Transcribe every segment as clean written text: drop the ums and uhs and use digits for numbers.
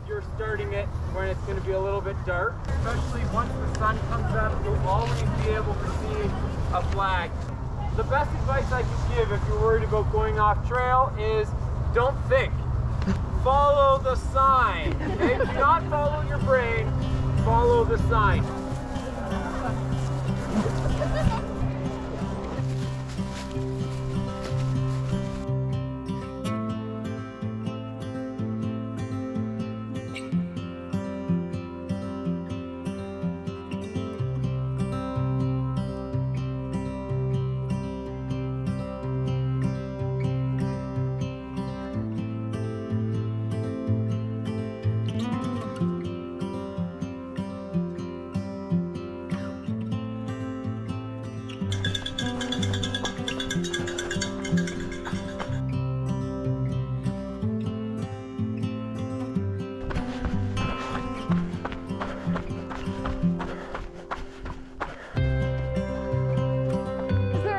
you're starting it when it's going to be a little bit dark. Especially once the sun comes up, you'll always be able to see a flag. The best advice I could give if you're worried about going off trail is don't think. Follow the sign. Okay? Do not follow your brain. Follow the sign.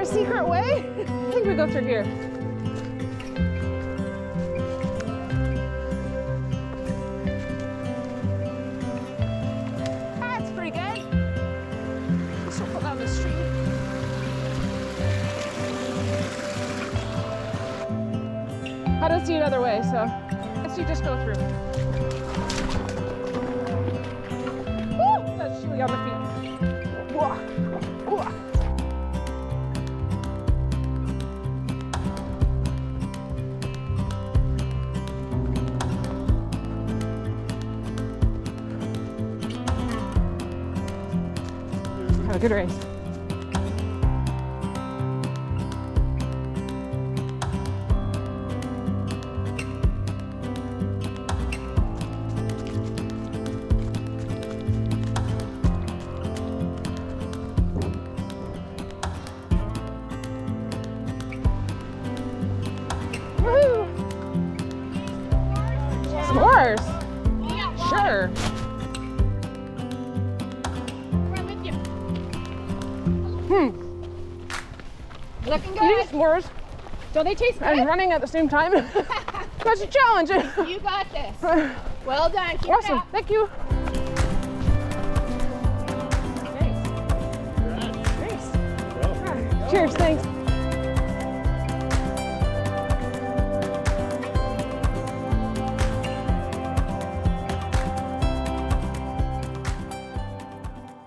Secret way? I think we go through here. That's pretty good. Let's circle down the street. I don't see another way, so let's just go through. Woo! That's chilly on the feet. Whoa. Whoa. Have a good race. Woo! S'mores? Sure. Looking good. You need s'mores. Don't they taste good? And running at the same time. That's a challenge. You got this. Well done. Keep Awesome. it up. Thank you. Nice. Nice. Cheers. Thanks.